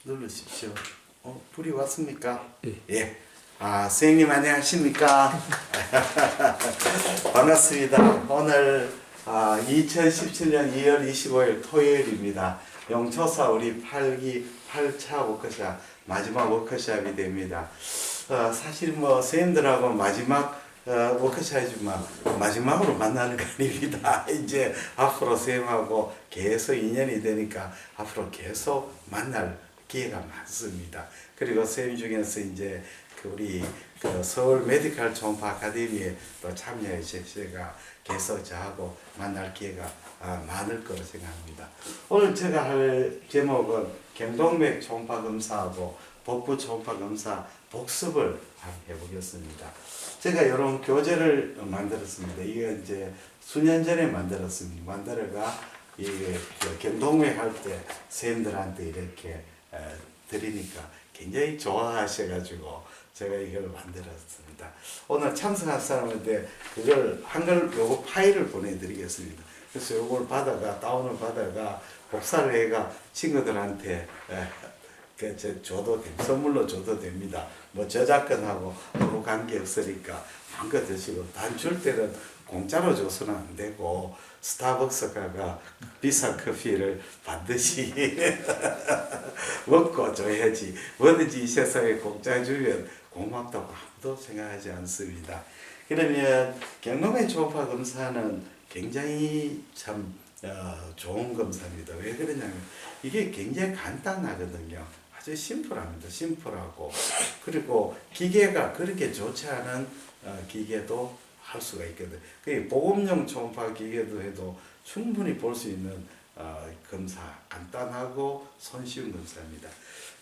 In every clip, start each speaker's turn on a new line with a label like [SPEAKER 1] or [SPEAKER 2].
[SPEAKER 1] 누르십시오. 불이 왔습니까?
[SPEAKER 2] 예.
[SPEAKER 1] 예. 선생님 안녕하십니까? 반갑습니다. 오늘 2017년 2월 25일 토요일입니다. 용초사 우리 8차 워크샵 마지막 워크샵이 됩니다. 사실 선생님들하고 마지막 워크샵이지만 마지막으로 만나는 거 아닙니다. 이제 앞으로 선생님하고 계속 인연이 되니까 앞으로 계속 만날 기회가 많습니다. 그리고 선생님 중에서 이제 우리 서울 메디컬 초음파 아카데미에 또 참여해 제가 계속 저하고 만날 기회가 많을 거로 생각합니다. 오늘 제가 할 제목은 경동맥 초음파 검사하고 복부 초음파 검사 복습을 한번 해보겠습니다. 제가 이런 교재를 만들었습니다. 이게 이제 수년 전에 만들었습니다. 만들어가 이게 경동맥 할 때 선생님들한테 이렇게 드리니까 굉장히 좋아하셔가지고 제가 이걸 만들었습니다. 오늘 참석한 사람한테 그걸 한글 요거 파일을 보내드리겠습니다. 그래서 요걸 받아가 다운을 받아가 복사를 해가 친구들한테 줘도 선물로 줘도 됩니다. 뭐 저작권하고 아무 관계 없으니까 마음껏 드시고 단 줄 때는 공짜로 줘서는 안 되고 스타벅스 가가 비싼 커피를 반드시 먹고 줘야지. 뭐든지 이 세상에 공짜 주면 고맙다고 아무도 생각하지 않습니다. 그러면 경동맥 초음파 검사는 굉장히 참 좋은 검사입니다. 왜 그러냐면 이게 굉장히 간단하거든요. 아주 심플합니다. 심플하고 그리고 기계가 그렇게 좋지 않은 기계도 할 수가 있거든요. 그 보험용 초음파 기계도 해도 충분히 볼 수 있는 검사, 간단하고 손쉬운 검사입니다.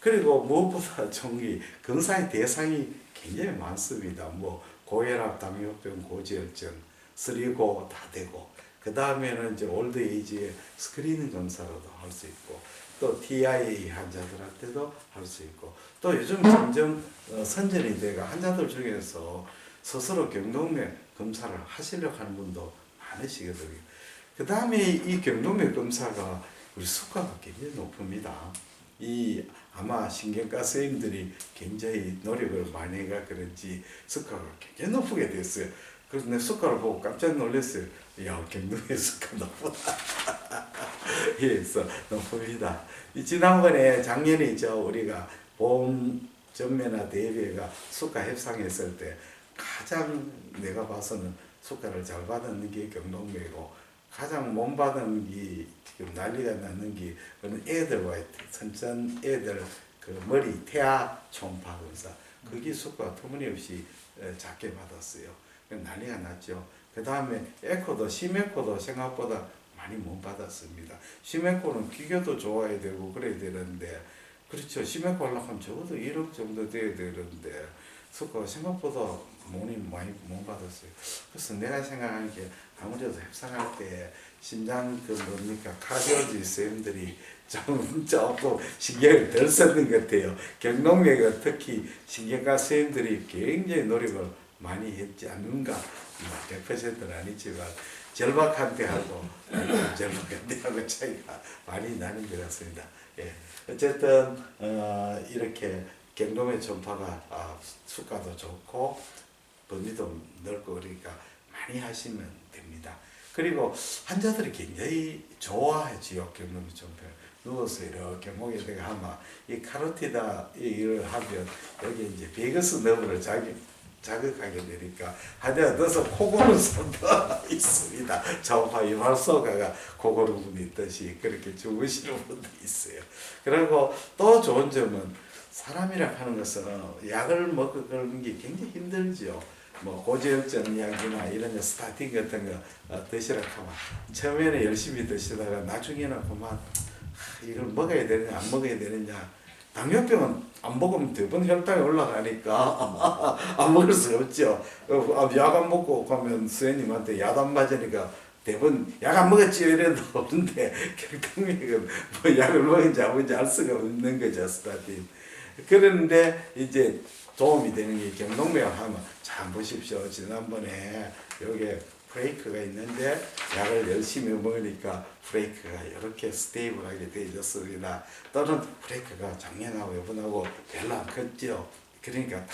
[SPEAKER 1] 그리고 무엇보다 종이 검사의 대상이 굉장히 많습니다. 뭐 고혈압, 당뇨병, 고지혈증, 쓰리고 다 되고 그 다음에는 이제 올드 에이지의 스크리닝 검사로도 할 수 있고 또 TIA 환자들한테도 할 수 있고 또 요즘 점점 선전이 돼가 환자들 중에서 스스로 경동맥 검사를 하시려고 하는 분도 많으시거든요. 그 다음에 이 경동맥 검사가 우리 수가가 굉장히 높습니다. 이 아마 신경과 선생님들이 굉장히 노력을 많이 해가 그런지 수가가 굉장히 높게 됐어요. 그래서 내 수가를 보고 깜짝 놀랐어요. 야, 경동맥 수가 높다. 그래서 높습니다. 지난번에 작년에 우리가 보험 전매나 대비가 수가 협상했을 때 가장 내가 봐서는 수가를 잘 받는 게 경동맥이고 가장 못 받는 게 지금 난리가 나는 게 그는 애들과 선천 애들 그 머리 태아 초음파 검사 그게 수가 터무니없이 작게 받았어요. 난리가 났죠. 그 다음에 에코도 심에코도 생각보다 많이 못 받았습니다. 심에코는 기계도 좋아야 되고 그래야 되는데 그렇죠. 심에코 하려고 하면 적어도 1억 정도 돼야 되는데 수가 생각보다 많이 못 받았어요. 그래서 내가 생각하는 게 아무래도 협상할 때 심장 뭡니까 카디올로지 선생님들이 조금 신경을 덜 쓰는 것 같아요. 경동맥은 특히 신경과 선생님들이 굉장히 노력을 많이 했지 않는가. 100%는 아니지만 절박한데하고 절박한데하고 차이가 많이 나는 것 같습니다. 예. 어쨌든 이렇게 경동맥 초음파가 수가도 좋고 범위도 넓고 그러니까 많이 하시면 됩니다. 그리고 환자들이 굉장히 좋아하지요. 경동맥 초음파 누워서 이렇게 목에다가 하면 이 카로티다 일을 하면 여기 이제 베거스 너브를 자극하게 되니까 환자가 넣어서 코고는 수도 있습니다. 초음파 이발소가가 코고는 분이 있듯이 그렇게 주무시는 분도 있어요. 그리고 또 좋은 점은 사람이라 하는 것은 약을 먹는 게 굉장히 힘들죠. 뭐 고지혈증 약이나 이런 스타틴 같은 거 드시라 하면 처음에는 열심히 드시다가 나중에는 그만 이걸 먹어야 되느냐 안 먹어야 되느냐. 당뇨병은 안 먹으면 대부분 혈당이 올라가니까 안 먹을 수 없죠. 약 안 먹고 가면 선생님한테 약 안 맞으니까 대부분 약 안 먹었지 이래도 없는데 경동맥은 뭐 약을 먹은지 안 먹은지 알 수가 없는 거죠. 스타틴. 그런데 이제 도움이 되는 게 경동맥 하면 잘 보십시오. 지난번에 여기에 브레이크가 있는데 약을 열심히 먹으니까 브레이크가 이렇게 스테이블하게 되어졌습니다. 또는 브레이크가 작년하고 이번하고 별로 안 컸죠. 그러니까 다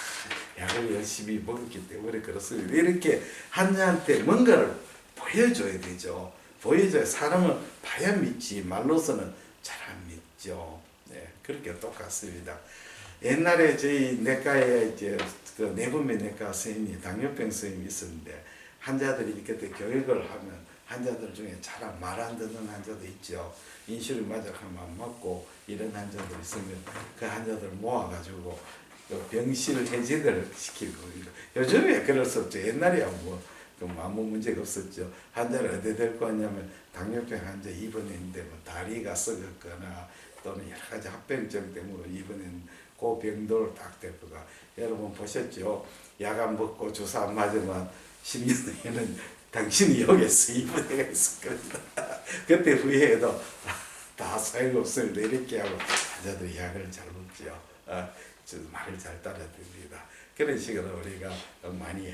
[SPEAKER 1] 약을 열심히 먹었기 때문에 그렇습니다. 이렇게 환자한테 뭔가를 보여줘야 되죠. 보여줘야 사람은 봐야 믿지 말로서는 잘 안 믿죠. 네, 그렇게 똑같습니다. 옛날에 저희 내과에 이제 그 내분비 내과 선생님이 당뇨병 선생님이 있었는데 환자들이 그때 교육을 하면 환자들 중에 잘 말 안 듣는 환자도 있죠. 인슐린 맞아 하면 안 맞고 이런 환자들 있으면 그 환자들 모아가지고 병실 해제를 시키고 요즘에 그럴 수 없죠. 옛날에야 뭐 아무 문제가 없었죠. 환자를 어디 데리고 왔냐면 당뇨병 환자 입원했는데 뭐 다리가 썩었거나 또는 여러 가지 합병증 때문에 입원했는 그 병도를 딱 데리고 가. 여러분 보셨죠? 약 안 먹고 주사 안 맞으면 10년 후에는 당신이 여기서 입원해가 있을 겁니다. 그때 후회해도 다 소용없습니다. 이렇게 하고 환자들이 약을 잘 먹죠. 말을 잘 따라듭니다. 그런 식으로 우리가 많이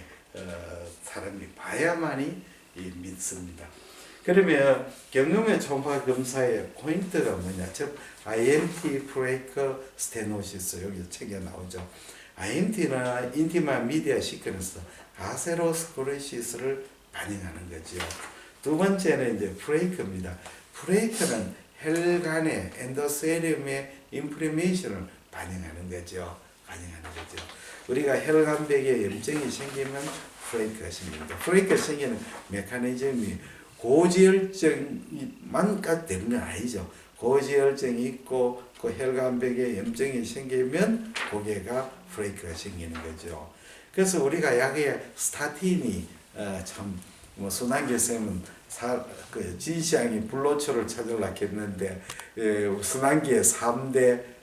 [SPEAKER 1] 사람이 봐야만이 믿습니다. 그러면 경험의 초음파 검사의 포인트가 뭐냐? 즉 IMT 브레이크 스테노시스 여기 책에 나오죠. IMT는 인티마 미디아 시퀀스 아세로스크레시스를 반영하는 거죠. 두 번째는 이제 브레이크입니다. 브레이크는 혈관의 엔도셀륨의 인플레이션을 반영하는 거죠. 우리가 혈관벽에 염증이 생기면 브레이크가 생깁니다. 브레이크가 생기는 메커니즘이 고지혈증만 되는 건 아니죠. 고지혈증이 있고 그 혈관벽에 염증이 생기면 고개가 브레이크가 생기는 거죠. 그래서 우리가 약에 스타틴이 참뭐 순환계 쌤은 그 지시양이 불로초를 찾으려고 했는데 순환계의 3대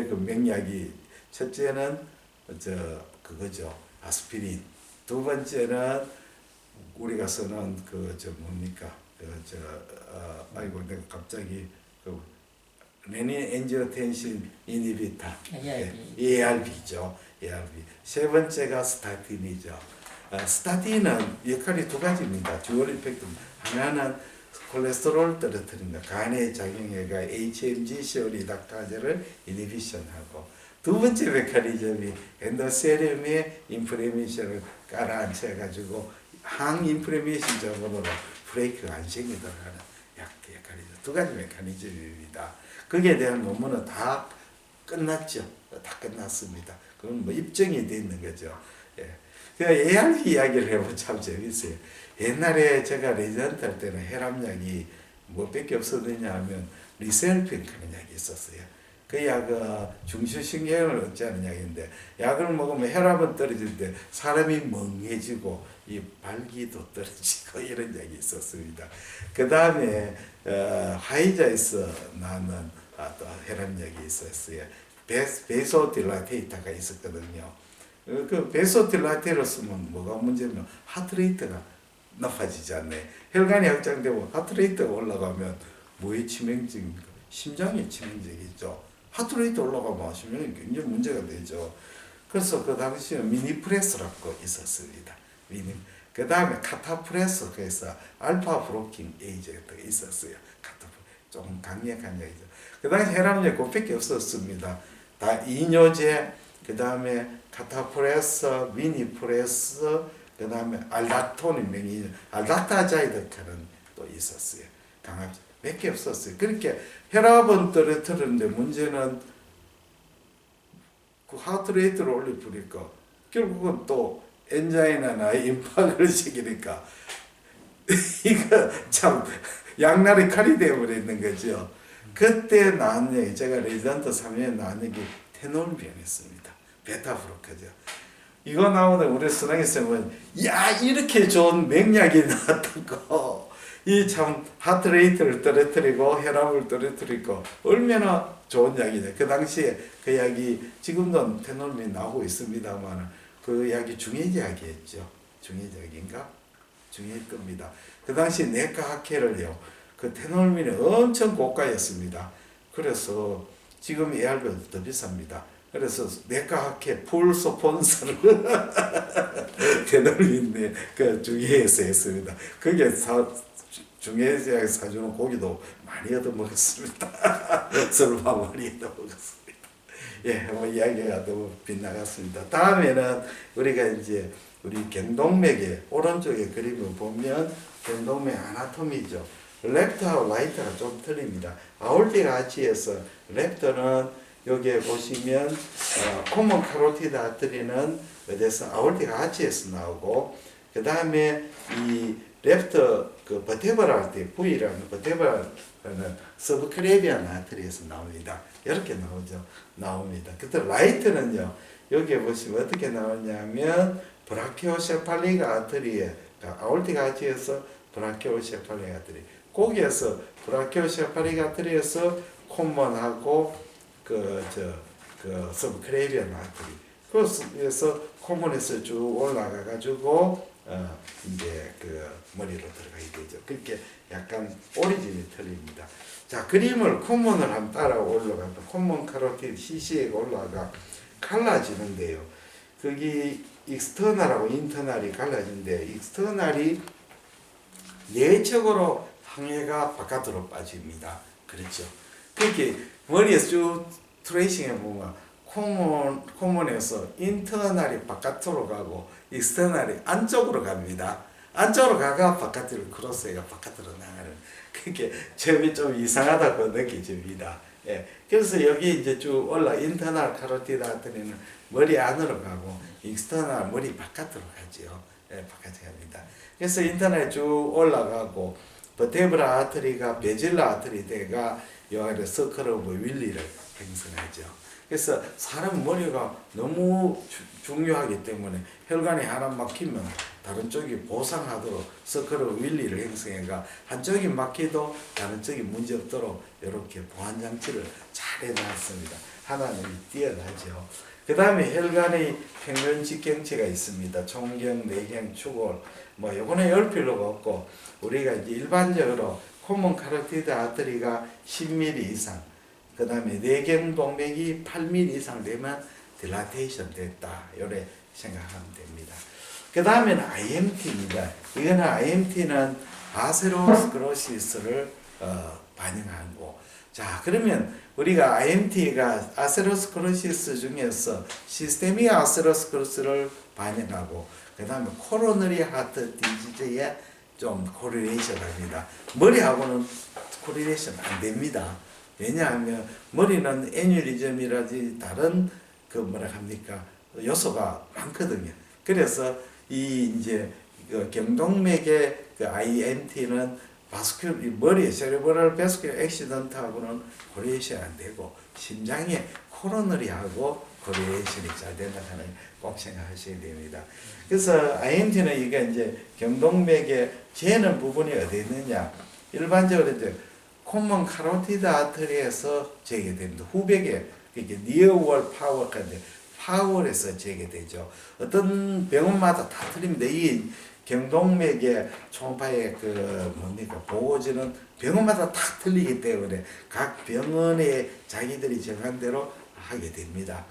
[SPEAKER 1] 그 맥약이 첫째는 그거죠. 아스피린. 두 번째는 우리가 쓰는 뭡니까? 아이고 내가 갑자기 레닌 엔지오텐신 이니비터 ARB죠. ARB. 세 번째가 스타틴이죠. 스타틴은 역할이 두 가지입니다. 듀얼 이펙트. 하나는 콜레스테롤 떨어뜨린다. 간에 작용해가 HMG 리닥타제를 이니비션하고 두 번째 메커니즘이 엔도셀륨의 인플레이션을 깔아앉혀가지고 항인플레이션 적으로 브레이크가 안 생기도록 하는 역할이죠. 두 가지 메커니즘입니다. 거기에 대한 논문은 다 끝났죠. 다 끝났습니다. 그건 뭐 입증이 돼 있는 거죠. 예. 그 ARV 이야기를 해보면 참 재밌어요. 옛날에 제가 레지던트 할 때는 혈압약이 뭐밖에 없었느냐 하면 리셀핑 하는 약이 있었어요. 그 약은 중추신경을 억제하는 약인데 약을 먹으면 혈압은 떨어지는데 사람이 멍해지고 이 발기도 떨어지고 이런 약이 있었습니다. 그 다음에 화이자에서 나는 또 혈압약이 있었어요. 베소딜라테이터가 있었거든요. 그 베소딜라테이터를 쓰면 뭐가 문제냐면 하트레이트가 높아지지 않네. 혈관이 확장되고 하트레이트가 올라가면 뭐의 치명적입니까? 심장의 치명적이죠. 하트레이트 올라가면 심장이 굉장히 문제가 되죠. 그래서 그 당시에 미니프레스라고 있었습니다. 그 다음에 카타프레스, 그래서 알파 브로킹 에이전트가 있었어요. 조금 강력한 약이죠. 그 당시 혈압약 그밖에 없었습니다. 다 이뇨제, 그 다음에 카타프레스, 미니프레스, 그 다음에 알닥토닌 명이 알닥타자이드카는 또 있었어요. 강압 몇 개 없었어요. 그렇게 혈압은 떨어뜨렸는데 문제는 그 하트레이트를 올려버리니까 결국은 또 엔자이나나 임박을 시키니까 이거 참 양날의 칼이 되어버리는 거죠. 그때 나온 얘기, 제가 레지던트 3년에 나온 얘기 테놀비언이었습니다. 베타브로커죠. 이거 나오는데 우리 수랑이 쌤은 야 이렇게 좋은 맥약이 나왔다고 이 참 하트레이트를 떨어뜨리고 혈압을 떨어뜨리고 얼마나 좋은 약이냐. 그 당시에 그 약이 지금도 테놀빈 나오고 있습니다만 그 약이 중해제약이었죠. 중해제약인가? 중해일 겁니다. 그 당시 내과 학회를요. 그 테놀빈이 엄청 고가였습니다. 그래서 지금 ARB보다 더 비쌉니다. 그래서 내과 학회 풀 스폰서를 테놀빈 그 중해에서 했습니다. 그게 중회사에 사주는 고기도 많이 얻어 먹었습니다. 설마 많이 얻어 먹었습니다. 예, 뭐 이야기가 너무 빗나갔습니다. 다음에는 우리가 이제 우리 경동맥의 오른쪽에 그림을 보면 경동맥 아나토미죠. 랩트하고 라이트가 좀 틀립니다. 아올틱 아치에서 랩트는 여기에 보시면 코먼 카로티드 아트리는 어디서 아올틱 아치에서 나오고 그 다음에 이 랩트 그 버테브랄 때 V라는 버테브랄은 서브클레비안 아트리에서 나옵니다. 이렇게 나옵니다. 그때 라이트는요 여기에 보시면 어떻게 나오냐면 브라키오세팔릭 아트리에 아올틱 아치에서 브라키오세팔릭 아트리 거기에서 브라키오세팔릭 아트리에서 콤먼하고 그 서브클레비안 아트리 그래서 콤먼에서 쭉 올라가 가지고 이제 그 머리로 들어가게 되죠. 그렇게 약간 오리진이 틀립니다. 자, 그림을 콤먼을 한번 따라 올라가면 콤먼 카로티드 CC에 올라가 갈라지는데요. 거기 익스터널하고 인터널이 갈라지는데 익스터널이 내적으로 항해가 바깥으로 빠집니다. 그렇죠. 그렇게 머리에서 쭉 트레이싱해 보면 코먼에서 인터널이 바깥으로 가고 익스터널이 안쪽으로 갑니다. 안쪽으로 가가 바깥으로 크로스해가 바깥으로 나가는 그게 처음에 좀 이상하다고 느껴집니다. 예. 그래서 여기 이제 쭉 올라 인터널 카로티드 아트리는 머리 안으로 가고 익스터널 머리 바깥으로 가죠. 예, 바깥에 갑니다. 그래서 인터널 쭉 올라가고 버테브라 아트리가 베질라 아트리가 요 아래 서클 오브 윌리를 형성하죠. 그래서 사람 머리가 너무 중요하기 때문에 혈관이 하나 막히면 다른 쪽이 보상하도록 서클 오브 윌리를 형성해가 한쪽이 막혀도 다른 쪽이 문제 없도록 이렇게 보안 장치를 잘 해놨습니다. 하나님이 뛰어나죠. 그 다음에 혈관의 평면 직경체가 있습니다. 총경, 내경, 추골 뭐 요거는 열 필요가 없고 우리가 이제 일반적으로 코먼 카로티드 아트리가 10mm 이상 그 다음에 내경 동맥이 8mm 이상 되면 딜라테이션 됐다. 요래 생각하면 됩니다. 그 다음에는 IMT입니다. 이거는 IMT는 아세로스크로시스를 반영하고 자 그러면 우리가 IMT가 아세로스크로시스 중에서 시스테믹 아세로스크로시스를 반영하고 그 다음에 코로너리 하트 디지즈에 좀 코리레이션 합니다. 머리하고는 코리레이션 안 됩니다. 왜냐하면 머리는 애뉴리즘이라든지 다른 그 뭐라 합니까 요소가 많거든요. 그래서 이 이제 그 경동맥의 그 IMT는 바스큘 머리의 세레브럴 베스큘 액시던트하고는 코리레이션 안 되고 심장의 코로너리하고 코리레이션이 잘 된다는 꼭 생각하셔야 됩니다. 그래서 IMT는 이게 이제 경동맥의 재는 부분이 어디 있느냐 일반적으로 이제 코먼 카로티드 아트리에서 재개됩니다. 후백에 이게 니어월 파워인데 파워에서 재개되죠. 어떤 병원마다 다 틀립니다. 이 경동맥의 초음파의 그 뭡니까 보호지는 병원마다 다 틀리기 때문에 각 병원에 자기들이 정한 대로 하게 됩니다.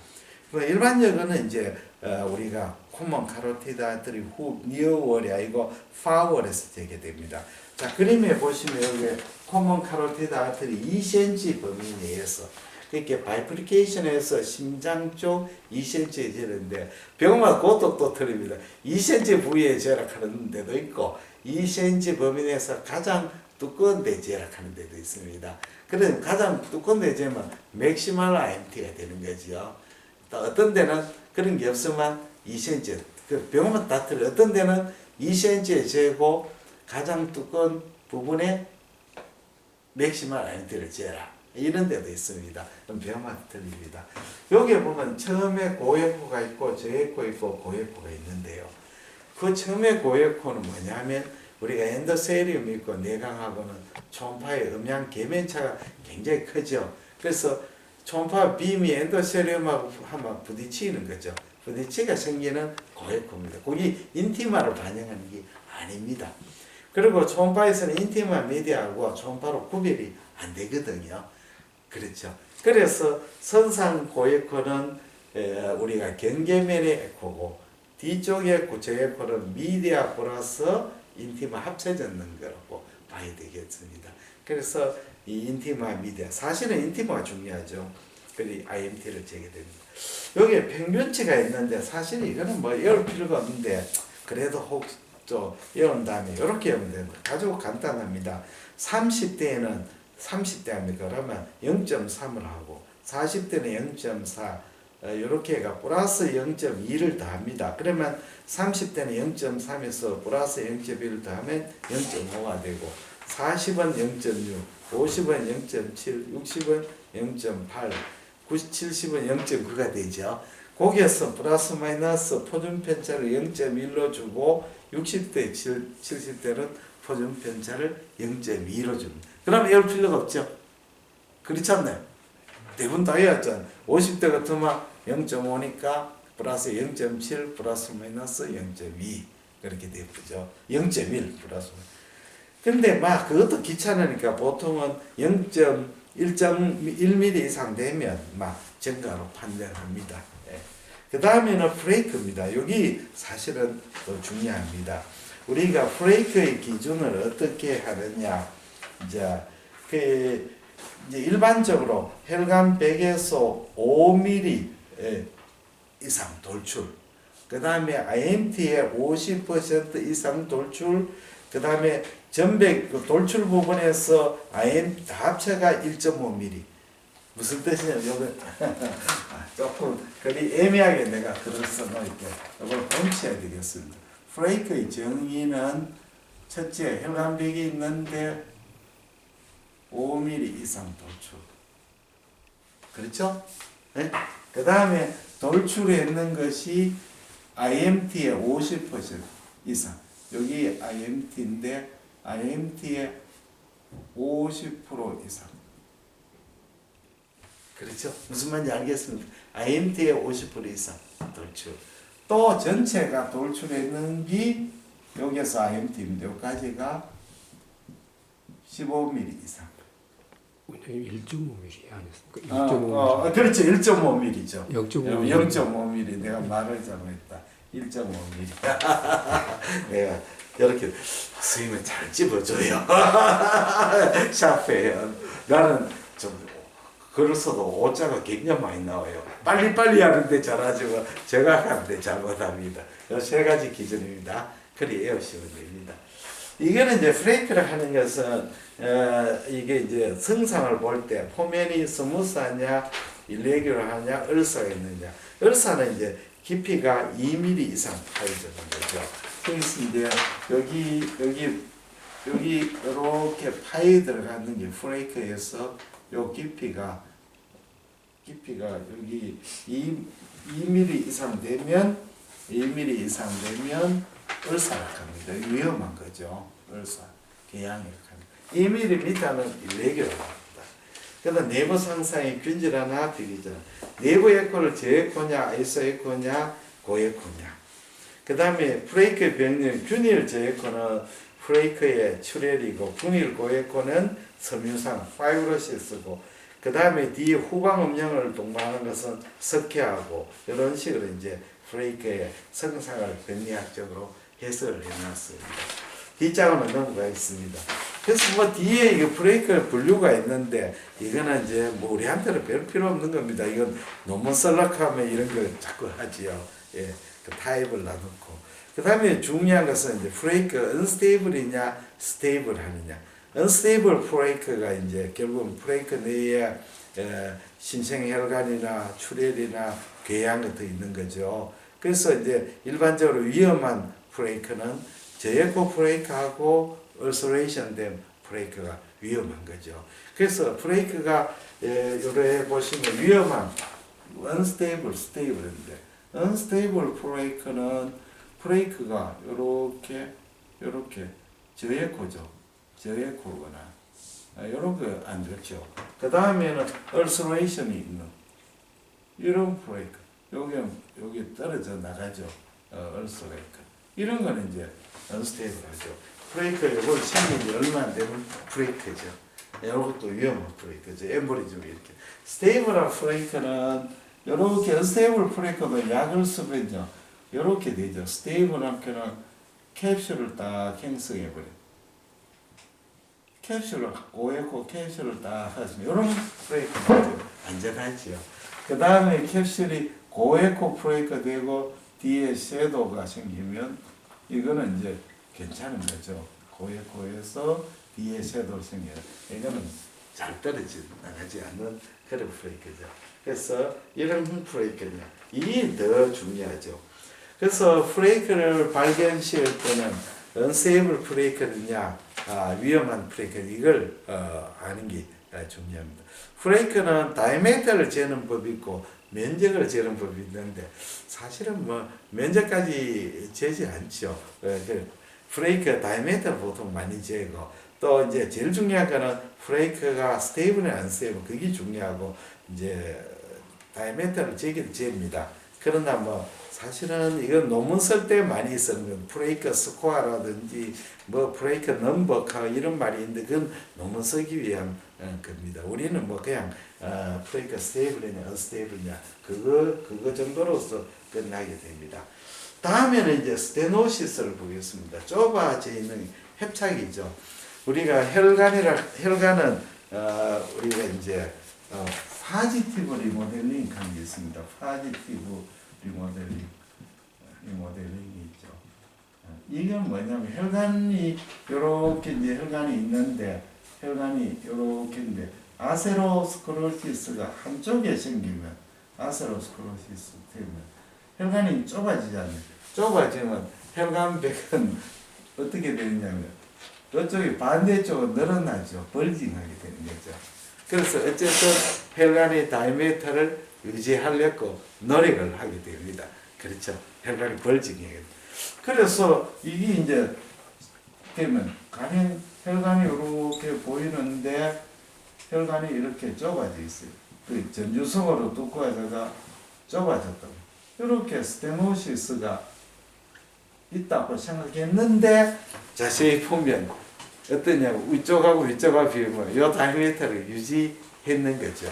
[SPEAKER 1] 일반적으로는 이제 우리가 코먼 카로티드 아트리 후 니어월이 아니고 파워에서 재개됩니다. 자 그림에 보시면 여기 코먼 카로티드 아트리 2cm 범위 내에서 그렇게 바이프리케이션에서 심장 쪽 2cm 재는데 병마다 그것도 또 틀립니다. 2cm 부위에 재락하는 데도 있고 2cm 범위 내에서 가장 두꺼운 데 재락하는 데도 있습니다. 그래서 가장 두꺼운 데 재면 맥시멀 IMT가 되는 거죠. 또 어떤 데는 그런 게 없으면 2cm 그 병마다 다 틀려. 어떤 데는 2cm에 재고 가장 두꺼운 부분에 맥시멀 IMT를 재라. 이런 데도 있습니다. 병마다 틀립니다. 여기에 보면 처음에 고에코가 있고 저에코 있고 고에코가 있는데요. 그 처음에 고에코는 뭐냐면 우리가 엔도세리움이 있고 내강하고는 초음파의 음양 계면차가 굉장히 크죠. 그래서 초음파 빔이 엔도세리움하고 한번 부딪히는 거죠. 부딪히가 생기는 고에코입니다. 거기 인티마를 반영하는 게 아닙니다. 그리고 초음파에서는 인티마 미디어하고 초음파로 구별이 안 되거든요. 그렇죠. 그래서 선상 고에코는 우리가 경계면의 에코고 뒤쪽에 구체 에코는 미디어 플러스 인티마 합쳐졌는 거라고 봐야 되겠습니다. 그래서 이 인티마 미디어, 사실은 인티마가 중요하죠. 그리고 IMT를 재게 됩니다. 여기에 평균치가 있는데 사실 이거는 뭐 외울 필요가 없는데 그래도 혹 좀 외운 다음에 이렇게 외우면 됩니다. 아주 간단합니다. 30대에는 30대 합니까? 그러면 0.3을 하고 40대는 0.4 이렇게 해가 플러스 0.2를 더합니다. 그러면 30대는 0.3에서 플러스 0.1을 더하면 0.5가 되고 40은 0.6, 50은 0.7, 60은 0.8, 70은 0.9가 되죠. 거기에서 플러스 마이너스 표준 편차를 0.1로 주고 60대, 70대는 표준 편차를 0.2로 줍니다. 그럼 외울 필요가 없죠. 그렇지 않나요? 대부분 다 외웠잖아요. 50대 같으면 0.5니까 플러스 0.7 플러스 마이너스 0.2 그렇게 되죠. 0.1 플러스. 근데 막 그것도 귀찮으니까 보통은 0.1mm 이상 되면 막 정가로 판단합니다. 예. 그 다음에는 브레이크입니다. 여기 사실은 더 중요합니다. 우리가 브레이크의 기준을 어떻게 하느냐. 이제 일반적으로 혈관 100에서 5mm 이상 돌출, 그 다음에 IMT의 50% 이상 돌출, 그 다음에 전백 돌출 부분에서 IMT 합체가 1.5mm. 무슨 뜻이냐? 이거 조금 그리 애매하게 내가 글을 써놓을게. 이걸 본쳐야 되겠습니다. 브레이크의 정의는 첫째, 혈관벽이 있는데 5mm 이상 돌출. 그렇죠? 네? 그 다음에 돌출했는 것이 IMT의 50% 이상. 여기 IMT인데 IMT의 50% 이상. 그렇죠? 무슨 말인지 알겠습니다. IMT의 50% 이상 돌출. 또 전체가 돌출했는 게 여기서 IMT입니다. 여기까지가 15mm 이상.
[SPEAKER 2] 1.5mm 아니었습니까? 1.5mm.
[SPEAKER 1] 그렇죠. 1.5mm죠.
[SPEAKER 2] 0.5mm.
[SPEAKER 1] 0.5mm. 내가 말을 잘못했다. 1.5mm. 내가 이렇게 선생님은 잘 집어줘요. 샤프해요. 나는 좀 글을 써도 오자가 굉장히 많이 나와요. 빨리빨리 하는데 잘하지만 제가 하는데 잘못합니다. 이 세 가지 기준입니다. 그리 외우시면 됩니다. 이거는 이제 브레이크를 하는 것은 이게 이제 성상을 볼 때 포면이 스무스하냐, 일레귤러하냐, 을사가 있느냐. 을사는 이제 깊이가 2mm 이상 파여드는 거죠. 그래서 이제 여기 이렇게 파이 들어가는 게 브레이크에서 요 깊이가 여기 2mm 이상 되면 1mm 이상 되면 을사락합니다. 위험한 거죠. 을사, 개양이락합니다. 2mm는 일레귤러합니다. 그래서 내부 상상이 균질하나 비기잖아. 내부 에코를 저에코냐, 아이소에코냐, 고에코냐. 그 다음에 브레이크의 병렬, 균일 저에코는 브레이크의 출혈이고, 균일 고에코는 섬유상, 파이브로시스고, 그 다음에 뒤에 후방 음영을 동반하는 것은 석회하고, 이런 식으로 이제 브레이크의 성상을 병리학적으로 해석을 해놨습니다. 뒷장은 넘어가 있습니다. 그래서 뭐 뒤에 이게 브레이크 분류가 있는데 이거는 이제 뭐 우리한테는 별 필요 없는 겁니다. 이건 논문 썰락하면 이런 걸 자꾸 하지요. 예, 그 타입을 놔놓고. 그 다음에 중요한 것은 이제 브레이크 unstable이냐, stable 하느냐. unstable 브레이크가 이제 결국은 브레이크 내에 심생혈관이나 출혈이나 궤양 같은 있는 거죠. 그래서 이제 일반적으로 위험한 브레이크는 저에코 브레이크하고 얼서레이션 된 브레이크가 위험한 거죠. 그래서 브레이크가 요래 보시면 위험한 unstable, stable인데 unstable 브레이크는 브레이크가 요렇게 저에코죠. 저에코거나 요렇게 안 좋죠. 그 다음에는 얼서레이션이 있는 이런 브레이크. 여기 떨어져 나가죠. 얼서레이크. 이런 거는 이제 unstable하죠. 브레이크 이걸 생긴 지 얼마 안 되는 브레이크죠. 이것도 위험한 브레이크죠. 엠보리즘이 이렇게. 스테이블한 브레이크는 이렇게 unstable 브레이크도 약을 쓰면요. 이렇게 되죠. 스테이블한 거는 캡슐을 딱 형성해 버려. 캡슐을 고에코 캡슐을 딱 하시면 이런 브레이크는 안전하지요. 그 다음에 캡슐이 고에코 브레이크 되고 뒤에 섀도우가 생기면 이거는 이제 괜찮은 거죠. 고에코에서 뒤에 섀도우 생겨요. 이거는 잘 떨어지 나가지 않는 그런 브레이크죠. 그래서 이런 브레이크냐 이게 더 중요하죠. 그래서 브레이크를 발견시할 때는 언세이블 브레이크냐 위험한 브레이크 이걸 아는 게 중요합니다. 브레이크는 다이아미터를 재는 법이 있고 면적을 재는 법이 있는데 사실은 뭐 면적까지 재지 않죠. 브레이크 다이아미터를 보통 많이 재고 또 이제 제일 중요한 거는 브레이크가 스테이블이나 언스테이블 그게 중요하고 이제 다이아미터를 재기도 잽니다. 그러나 뭐 사실은 이건 논문 쓸 때 많이 쓰는 건 브레이크 스코어라든지 뭐 브레이크 넘버 이런 말이 있는데 그건 논문 쓰기 위한 겁니다. 우리는 뭐 그냥 브레이크 스테이블이냐 언스테이블이냐 그거 정도로서 끝나게 됩니다. 다음에는 이제 스테노시스를 보겠습니다. 좁아져 있는 협착이죠. 우리가 혈관은 우리가 이제 파지티브 리모델링 하는 게 있습니다. 파지티브 리모델링이 있죠. 이게 뭐냐면 혈관이 요렇게 이제 혈관이 있는데 혈관이 요렇게인데 아세로스크로시스가 한쪽에 생기면 아세로스크로시스 되면 혈관이 좁아지잖아요. 좁아지면 혈관벽은 어떻게 되느냐면 이쪽이 반대쪽으로 늘어나죠. 벌징하게 되는 거죠. 그래서 어쨌든 혈관의 다이아미터를 유지하려고 노력을 하게 됩니다. 그렇죠. 혈관이 벌징해요. 그래서 이게 이제 되면 혈관이 이렇게 보이는데 혈관이 이렇게 좁아져 있어요. 그 전주성으로 두꺼워져가 좁아졌다고. 이렇게 스테노시스가 있다고 생각했는데 자세히 보면 어떠냐고 위쪽하고 위쪽하고 비교하면 이 다이아미터를 유지했는 거죠.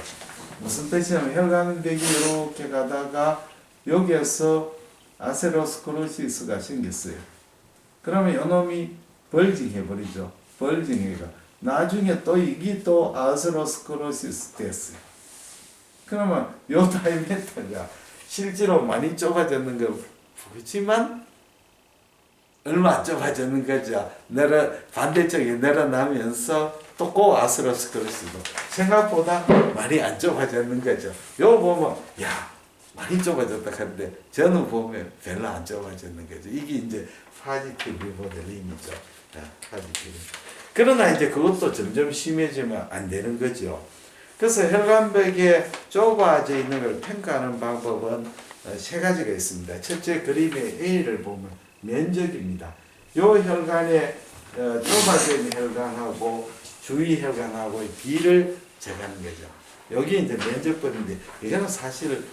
[SPEAKER 1] 무슨 뜻이냐면 혈관벽이 이렇게 가다가 여기에서 아세로스크로시스가 생겼어요. 그러면 이놈이 벌징해 버리죠. 벌징해가 나중에 또 이게 또 아세로스크로시스 됐어요. 그러면 이 다이아미터가 실제로 많이 좁아졌는 거 보이지만 얼마 안 좁아졌는 거죠. 반대쪽에 내려나면서 또 그 아세로스크로시스도 생각보다 많이 안 좁아졌는 거죠. 요 보면 야 많이 좁아졌다 하는데 저는 보면 별로 안 좁아졌는 거죠. 이게 이제 파지티브 리모델링이죠. 파지티브. 그러나 이제 그것도 점점 심해지면 안 되는 거죠. 그래서 혈관벽에 좁아져 있는 걸 평가하는 방법은 세 가지가 있습니다. 첫째 그림의 A를 보면 면적입니다. 요 혈관에 좁아져 있는 혈관하고 주위 혈관하고의 비를 재가는 거죠. 여기 이제 면적법인데 이거는 사실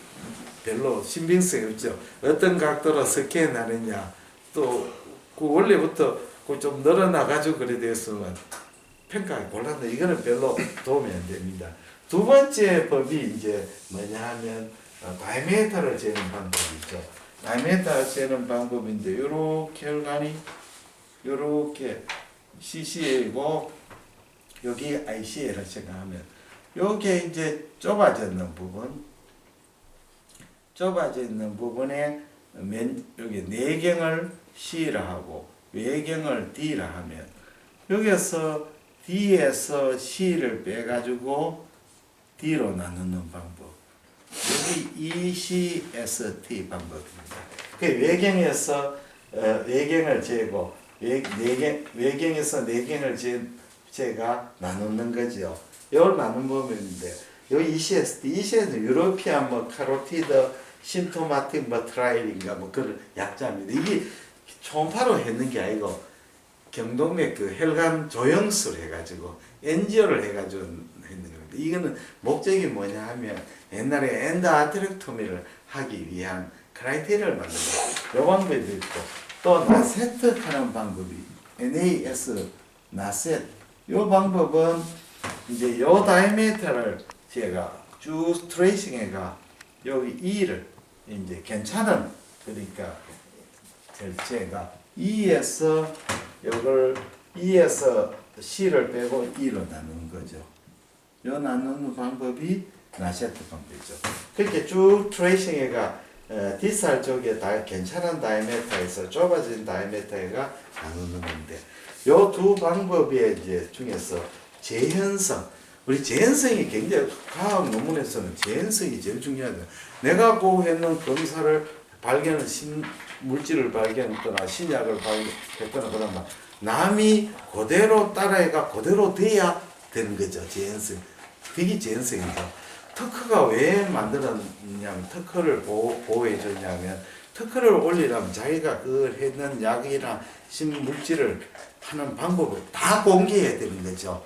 [SPEAKER 1] 별로 신빙성이 없죠. 어떤 각도로 스캔 하느냐 또 그 원래부터 그 좀 늘어나가지고 그래 됐으면 평가가 곤란한데 이거는 별로 도움이 안 됩니다. 두 번째 법이 이제 뭐냐 하면 다이아미터를 재는 방법이죠. 다이아미터를 재는 방법인데 요렇게 혈관이 요렇게 CCA이고 여기 ICA를 생각하면 요게 이제 좁아졌는 부분에 여기 내경을 C라 하고 외경을 D라 하면 여기서 D에서 C를 빼가지고 D로 나누는 방법. 여기 ECST 방법입니다. 그 외경에서 외경을 재고 외경에서 내경을 제가 나누는 거죠. 이걸 나눈 부분인데 여기 ECS는 유로피안 카로티드 심토마틱 트라이인가 그런 약자입니다. 이게 초음파로 했는 게 아니고 경동맥 그 혈관 조영술 해가지고 엔지오를 해가지고 했는 겁니다. 이거는 목적이 뭐냐 하면 옛날에 엔도아트렉토미를 하기 위한 크라이테리아를 만든 거예요. 요 방법도 있고 또 나세트 하는 방법이 NAS 나셋 요 방법은 이제 요 다이아미터를 제가 쭉 트레이싱해가 여기 E를 이제 괜찮은 그러니까 제가 E에서 이걸 2에서 C를 빼고 2로 나누는 거죠. 요 나누는 방법이 나셰트 방법이죠. 그렇게 쭉 트레이싱해가 디스할 쪽에 다 괜찮은 다이아메터에서 좁아진 다이아메터가 나누는 건데 요 두 방법의 이제 중에서 재현성 우리 재현성이 굉장히 과학 논문에서는 재현성이 제일 중요하다. 내가 고했는 검사를 발견한 물질을 발견했거나 신약을 발견했거나 그러면 남이 그대로 따라해가 그대로 돼야 되는 거죠. 재현성. 그게 재현성이죠. 특허가 왜 만들었냐면 특허를 보호해 줬냐면 특허를 올리려면 자기가 그 했는 약이나 신물질을 하는 방법을 다 공개해야 되는 거죠.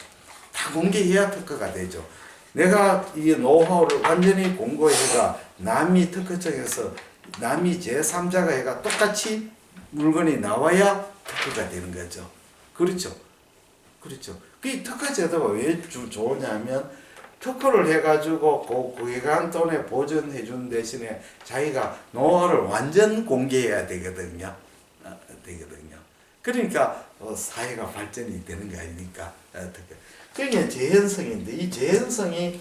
[SPEAKER 1] 다 공개해야 특허가 되죠. 내가 이 노하우를 완전히 공개해가 남이 특허청에서 남이 제3자가 해가 똑같이 물건이 나와야 특허가 되는 거죠. 그렇죠. 그렇죠. 그 특허 제도가 왜 좋으냐면 특허를 해가지고 그 기간 동안에 보존해 준 대신에 자기가 노하우를 완전 공개해야 되거든요. 그러니까 사회가 발전이 되는 거 아닙니까? 그게 재현성인데 이 재현성이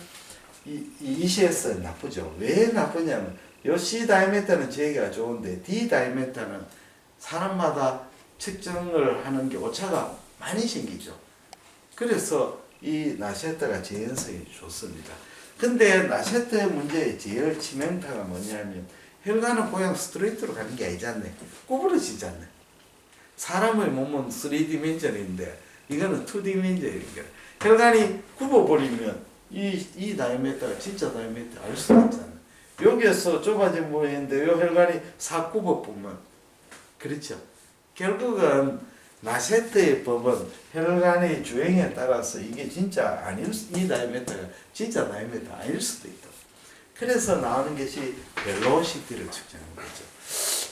[SPEAKER 1] 이 시에서 나쁘죠. 왜 나쁘냐면 요 C 다이메터는 제기가 좋은데 D 다이메터는 사람마다 측정을 하는 게 오차가 많이 생기죠. 그래서 이 나셰트가 재현성이 좋습니다. 근데 나셰트의 문제의 제일 치명타가 뭐냐면 혈관은 그냥 스트레이트로 가는 게 아니잖아요. 구부러지잖아요. 사람의 몸은 3디멘전인데 이거는 2디멘전이니까 혈관이 굽어버리면 이 다이아메터가 진짜 다이아메터 알 수가 없잖아요. 여기에서 좁아진 모양인데 요 혈관이 싹 굽어보면 그렇죠. 결국은 나셰트의 법은 혈관의 주행에 따라서 이게 진짜 아닐 이 다이아메터가 진짜 다이아메터 아닐 수도 있다. 그래서 나오는 것이 벨로시티를 측정하는 거죠.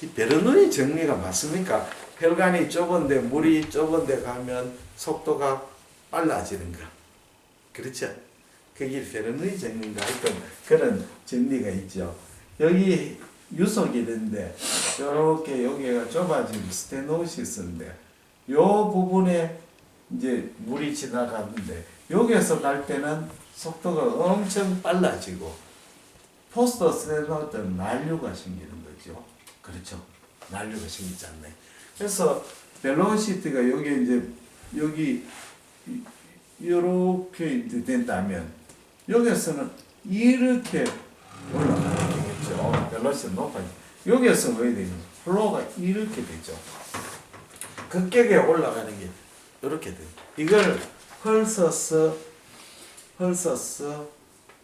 [SPEAKER 1] 이 베르누이 정리가 맞습니까? 혈관이 좁은데 물이 좁은데 가면 속도가 빨라지는 거. 그렇죠? 그게 베르누이 정리인가 하여튼 그런 정리가 있죠. 여기 유속이는데 이렇게 여기가 좁아진 스테노시스인데 요 부분에 이제 물이 지나가는데 여기에서 갈 때는 속도가 엄청 빨라지고 포스터 스테노는 난류가 생기는 거죠. 그렇죠? 난류가 생기지 않나요? 그래서 벨로시티가 여기 이제 여기 이렇게 이제 된다면 여기에서는 이렇게 올라가게 되겠죠. 벨로시티 높아지. 여기에서 왜 되냐? 플로우가 이렇게 되죠. 급격하게 올라가는 게 이렇게 돼요. 이걸 헐서스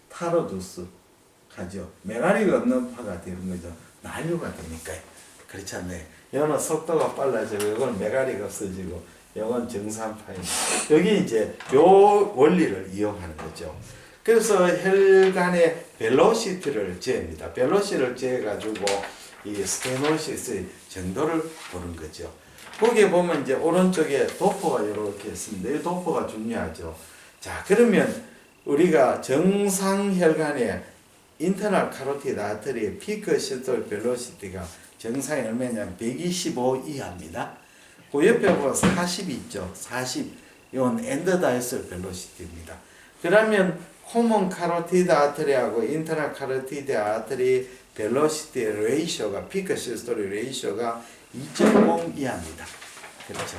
[SPEAKER 1] 타로두스 하죠. 메가리가 없는 파가 되는 거죠. 난류가 되니까요. 그렇지 않나요? 이거는 속도가 빨라지고 이건 메가리가 없어지고 이건 정산파입니다. 여기 이제 요 원리를 이용하는 거죠. 그래서 혈관의 벨로시티를 재입니다. 벨로시티를 재가지고 이 스테노시스의 정도를 보는 거죠. 거기에 보면 이제 오른쪽에 도포가 이렇게 있습니다. 이 도포가 중요하죠. 자, 그러면 우리가 정상 혈관의 인터널 카로티드 아터리의 피크 시스톨 벨로시티가 정상이 얼마냐면 125 이하입니다. 그 옆에 보면 40 있죠. 40. 이건 엔더 다이솔 벨로시티입니다. 그러면 코먼 카로티드 아터리하고 인터널 카로티드 아터리 벨로시티 레이쇼가 피크 시스톨 레이쇼가 2.0 이하입니다. 그렇죠.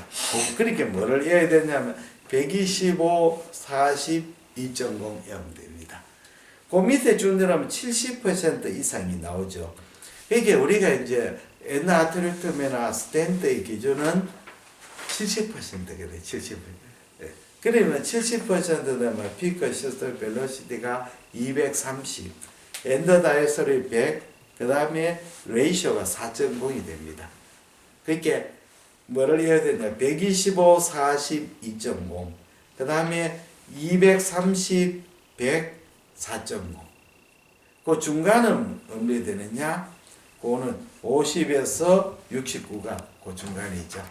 [SPEAKER 1] 그렇게 뭐를 해야 되냐면 125, 40, 2.0 이하면 됩니다. 그 밑에 준대로면 70% 이상이 나오죠. 이게 우리가 이제 엔아트리트메나 스텐트의 기준은 70%가 돼. 70%. 그러면 70% 되면 피크 시스템 벨로시티가 230, 엔더 다이어설이 100, 그 다음에 레이쇼가 4.0이 됩니다. 그러니까 뭐를 해야 되냐? 125, 40, 2.0. 그 다음에 230, 100, 4.0. 그 중간은 어느 되느냐? 그거는 50에서 69가 그 중간에 있죠.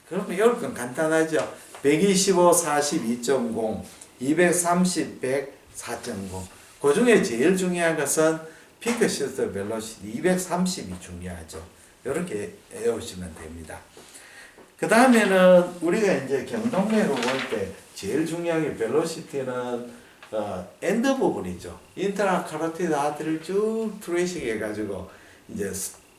[SPEAKER 1] 그러면 이건 간단하죠. 125, 40, 2.0, 230, 100, 4.0. 그 중에 제일 중요한 것은 피크 시스템 벨로시티 230이 중요하죠. 이렇게 외우시면 됩니다. 그 다음에는 우리가 이제 경동맥으로 볼 때 제일 중요한 게 벨로시티는 엔드 부분이죠. 인터나 카로티드 아트를 쭉 트레이싱 해가지고 이제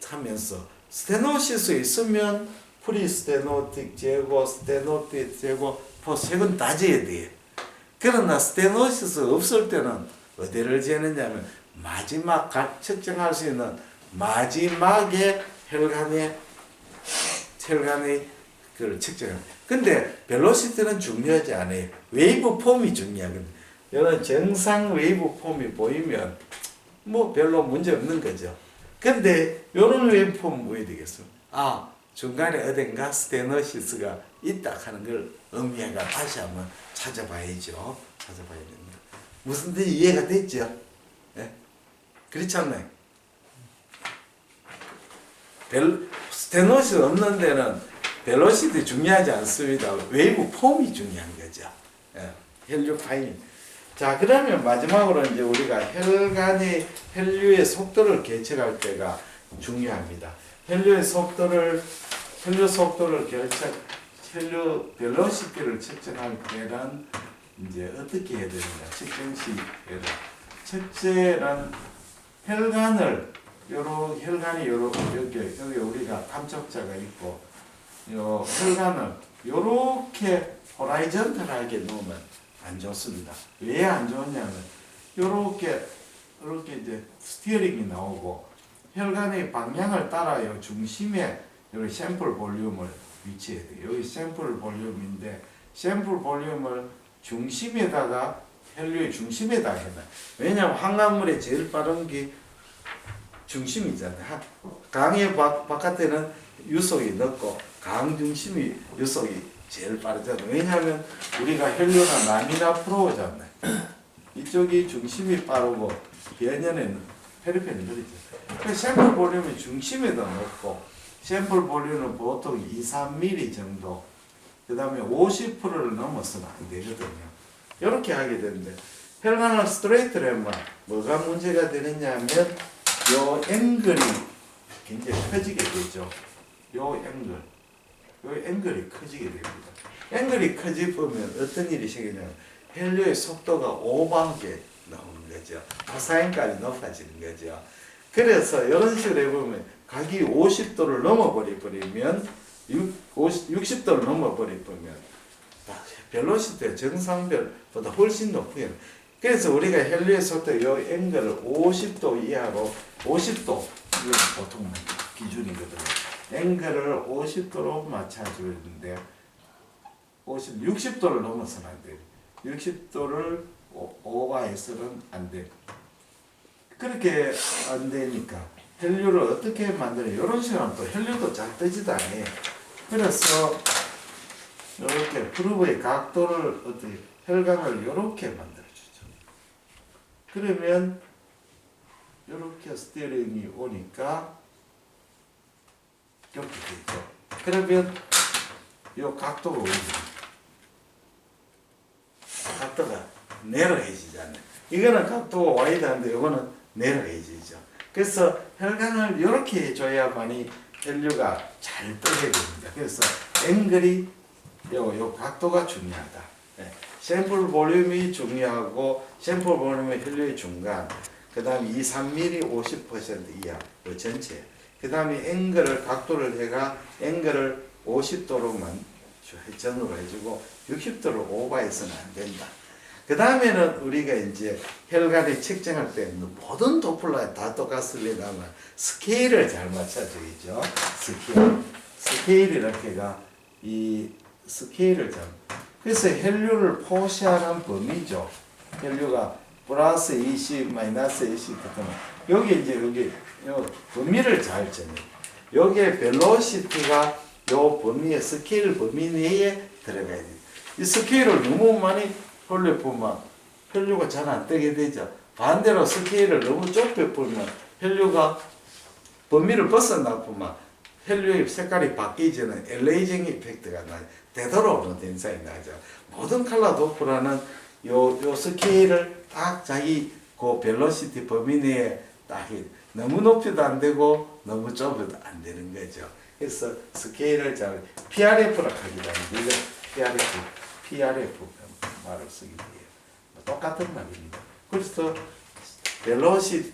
[SPEAKER 1] 하면서 스테노시스 있으면 프리스테노틱 제거, 스테노틱 제거, 포색은 다 재야 돼. 그러나 스테노시스 없을 때는 어디를 재느냐면 마지막 측정할 수 있는 마지막에 혈관의 그걸 측정합니다. 근데 벨로시티는 중요하지 않아요. 웨이브 폼이 중요하거든요. 이런 정상 웨이브 폼이 보이면 뭐 별로 문제 없는 거죠. 근데 이런 웨이브 폼은 뭐 해야 되겠어? 아, 중간에 어딘가 스테노시스가 있다 하는 걸 의미해가 다시 한번 찾아봐야죠. 찾아봐야 됩니다. 무슨 뜻 이해가 됐죠? 예? 그렇지 않나요? 스테노시스 없는 데는 벨로시티 중요하지 않습니다. 웨이브 폼이 중요한 거죠. 예, 혈류 파임. 자, 그러면 마지막으로 이제 우리가 혈류의 속도를 계측할 때가 중요합니다. 혈류 속도를 혈류 벨로시티를 측정할 때는 이제 어떻게 해야 되느냐? 측정 시에는 첫째는 혈관이 여기 우리가 감촉자가 있고 요 혈관을 요렇게 호라이전탈하게 놓으면 안 좋습니다. 왜 안 좋냐면 요렇게 이제 스티어링이 나오고 혈관의 방향을 따라요 중심에 여기 샘플 볼륨을 위치해야 돼요. 여기 샘플 볼륨인데 샘플 볼륨을 중심에다가 혈류의 중심에다 해놔. 왜냐하면 황화물의 제일 빠른 게 중심이잖아요. 강의 바깥에는 유속이 넓고 강 중심이 유속이 제일 빠르잖아요. 왜냐하면 우리가 혈류가 라미나 프로잖아요. 이쪽이 중심이 빠르고 배연에는 페리페리 느리죠. 그래서 샘플 볼륨이 중심에다 놓고 샘플 볼륨은 보통 2-3mm 정도 그 다음에 50%를 넘어서는 안 되거든요. 이렇게 하게 되는데 혈관을 스트레이트로 하면 뭐가 문제가 되느냐 하면 요 앵글이 굉장히 커지게 되죠. 요 앵글이 커지게 됩니다. 앵글이 커지면 어떤 일이 생기냐면 혈류의 속도가 오버하게 나오는 거죠. 코사인까지 높아지는 거죠. 그래서 이런 식으로 해보면 각이 50도를 넘어버리면 60도를 넘어버리면 벨로시티가 정상별보다 훨씬 높아요. 그래서 우리가 혈류의 속도 이 앵글을 50도 이하로 50도 이건 보통 기준이거든요. 앵글을 50도로 맞춰주는데 60도를 넘어서는 안 돼요. 60도를 오버해서는 안 돼요. 그렇게 안 되니까 혈류를 어떻게 만드냐 이런 식으로 또 혈류도 잘 뜨지도 않아요. 그래서 이렇게 프루브의 각도를 어떻게 혈관을 이렇게 만들어주죠. 그러면 이렇게 스티어링이 오니까 이렇게 되죠. 그러면 이 각도가 오죠. 각도가 내려해지잖아요. 이거는 각도가 와이드한데 이거는 내려해지죠. 그래서 혈관을 이렇게 해줘야만이 혈류가 잘 뜨게 됩니다. 그래서 앵글이 요 각도가 중요하다. 네. 샘플 볼륨이 중요하고 샘플 볼륨의 혈류의 중간 그 다음에 2-3mm 50% 이하 요 전체 그 다음에 앵글을 각도를 해가 앵글을 50도로만 회전으로 해주고 60도를 오버해서는 안 된다. 그 다음에는 우리가 이제 혈관을 측정할 때 모든 도플러에 다 똑같습니다만 스케일을 잘 맞춰주겠죠. 스케일 이렇게가 이 스케일을 잘 그래서 혈류를 표시하는 범위죠. 혈류가 플러스 20, 마이너스 20 같으면 여기 이제 여기 범위를 잘 정해요. 여기에 벨로시티가 요 범위에 스케일 범위 내에 들어가야 돼요. 이 스케일을 너무 많이 보면 혈류가 잘 안 뜨게 되죠. 반대로 스케일을 너무 좁게 보면 혈류가 범위를 벗어나면 혈류의 색깔이 바뀌지는 엘레이징 이펙트가 나요. 되돌아오는 현상이 나죠. 모든 컬러 도플러는 요 스케일을 딱 자기 그 벨로시티 범위 내에 딱 너무 높이도 안 되고 너무 좁아도 안 되는 거죠. 그래서 스케일을 잘 PRF라 하기도 합니다. 이거 PRF 말을 쓰기 위해 똑같은 말입니다. 그래서 벨로시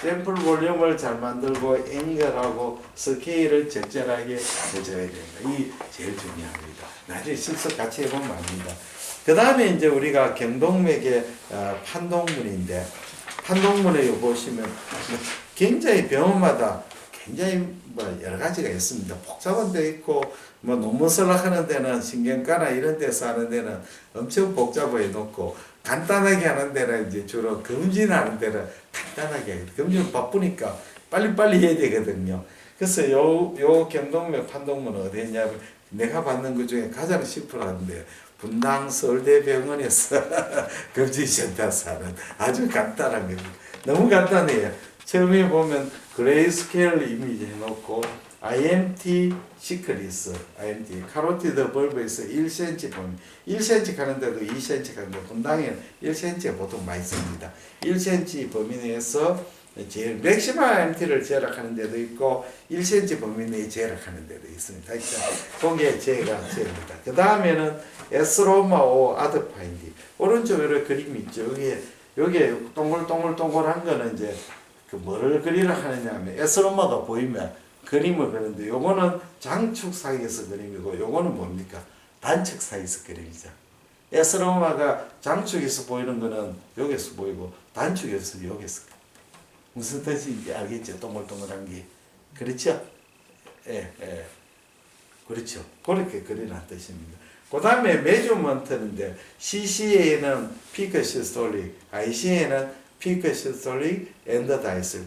[SPEAKER 1] 샘플 볼륨을 잘 만들고 앵글하고 스케일을 적절하게 해줘야 됩니다. 이 제일 중요합니다. 나중에 실습 같이 해보면 압니다. 그 다음에 이제 우리가 경동맥의 판동문인데 판동문에 보시면 굉장히 병원마다 굉장히 뭐 여러 가지가 있습니다. 복잡한 데 있고 뭐 논문 쓰려하는 데는 신경과나 이런 데서 하는 데는 엄청 복잡하게 놓고 간단하게 하는 데는 이제 주로 검진하는 데는 간단하게 해요. 검진 바쁘니까 빨리빨리 해야 되거든요. 그래서 요 경동맥 판동문은 어디 있냐면 내가 받는 것 중에 가장 심플한데 분당 서울대병원에서 검진센터에서 하는 아주 간단한 겁니다. 너무 간단해요. 처음에 보면 그레이스케일 이미지 해놓고 IMT 시크리스, IMT 카로티드 벌브에서 1cm 보면 1cm 가는데도 2cm 가는데 분당에는 1cm가 보통 많이 씁니다. 1cm 범위 내에서 제일 맥시멈 IMT를 제작하는 데도 있고 1cm 범위 내에 제작하는 데도 있습니다. 그게 제가 제입니다. 그 다음에는 에스로마 오 아드파인디 오른쪽으로 그림이 있죠. 여기에 동글동글동글한 거는 이제 그 뭐를 그리려 하느냐면 에스로마가 보이면 그림을 그리는데 요거는 장축 사이에서 그림이고 요거는 뭡니까? 단축 사이에서 그림이죠. 에스로마가 장축에서 보이는 거는 여기서 보이고 단축에서 여기서 무슨 뜻인지 알겠죠? 동글동글한 게 그렇죠? 예. 그렇죠. 그렇게 그리는 뜻입니다. 그 다음에 메저먼트인데 CCA는 피크 시스톨릭, ICA는 피크 시스톨릭 앤더 다이슬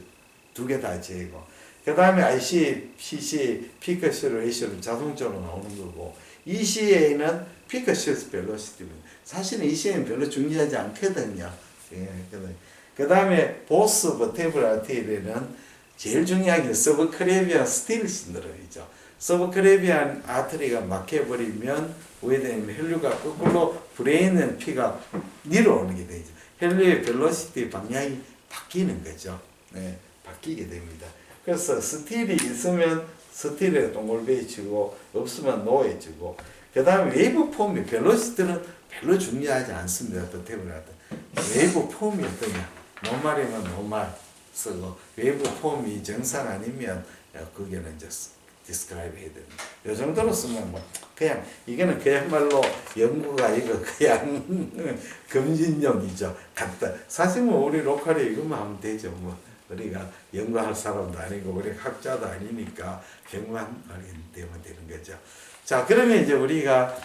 [SPEAKER 1] 두 개 다 제고 그 다음에 ICA, CCA 피크 시스톨레이션은 자동적으로 나오는 거고 ECA는 피크 시스 벨로시티입니다. 사실은 ECA는 별로 중요하지 않거든요. 그 다음에 보스 버테블 아테리는 제일 중요한 게 서브크레비안 스틸 신드롬이죠. 서브크레비안 아트리가 막혀버리면 왜 되냐면 혈류가 거꾸로 브레인은 피가 내려오는 게 되죠. 혈류의 벨로시티 방향이 바뀌는 거죠. 네, 바뀌게 됩니다. 그래서 스틸이 있으면 스틸에 동글베이 치고 없으면 노에 치고 그 다음에 웨이브 폼이 벨로시티는 별로 중요하지 않습니다. 웨이브 폼이 어떠냐 노말이면 노말 쓰고 웨이브 폼이 정상 아니면 그게는 이제 디스크라이브 해야 됩니다. 요 정도로 쓰면 뭐 그냥 이거는 그야말로 연구가 이거 그냥 검진용이죠. 간단. 사실 뭐 우리 로컬에 이것만 하면 되죠. 뭐 우리가 연구할 사람도 아니고 우리 학자도 아니니까 경만 되면 되는 거죠. 자 그러면 이제 우리가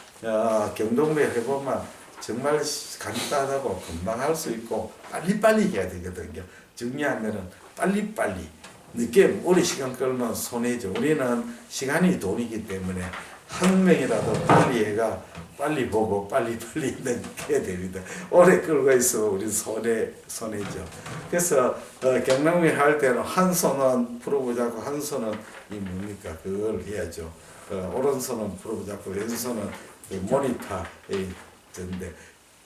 [SPEAKER 1] 경동맥 해보면 정말 간단하고 금방 할 수 있고 빨리빨리 해야 되거든요. 중요한 거는 빨리빨리 늦게 오래 시간 끌면 손해죠. 우리는 시간이 돈이기 때문에 한 명이라도 빨리 해가 빨리 보고 빨리빨리 넘겨야 됩니다. 오래 끌고 있으면 우리 손해죠. 그래서 경남이 할 때는 한 손은 프로브 잡고 한 손은 이 뭡니까 그걸 해야죠. 오른손은 프로브 잡고 왼손은 모니터에 전데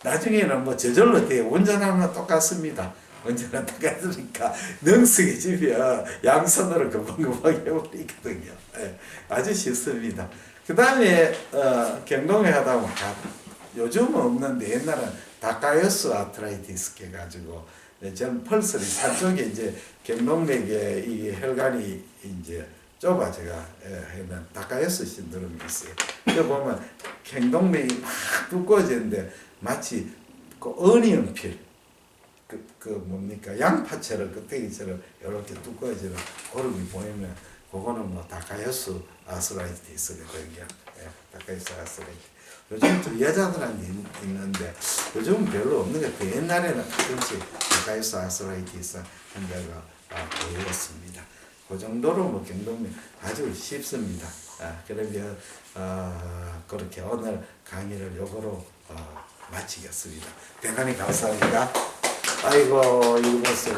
[SPEAKER 1] 나중에는 뭐 저절로 돼요. 운전하면 똑같습니다. 언제나 똑같으니까 능숙이 집이야 양손으로 금방금방 해버리거든요. 예, 아주 쉽습니다. 그 다음에 경동에 하다 보면 요즘은 없는데 옛날은 다카이오스 아트라이티스 해가지고 저는 펄스를 산쪽에 이제 경동맥에 이 혈관이 이제 좁아 제가 하는 다카이오스 신드롬이 있어요. 그 보면 경동맥이 막 두꺼워지는데 마치 그 어니언필 그 뭡니까 양파처럼 껍데기처럼 이렇게 두꺼워지는 고름이 보이면 그거는 뭐 다카이오스 아스라이티스거든요. 예, 다카이오스 아스라이티스. 요즘 또 여자들한테 있는데 요즘은 별로 없는 것 같아요. 옛날에는 가끔씩 다카이오스 아스라이티스 한 데가 보였습니다. 그 정도로 뭐 경동맥 아주 쉽습니다. 그러면 그렇게 오늘 강의를 요거로 마치겠습니다. 대단히 감사합니다. 아이고 이것을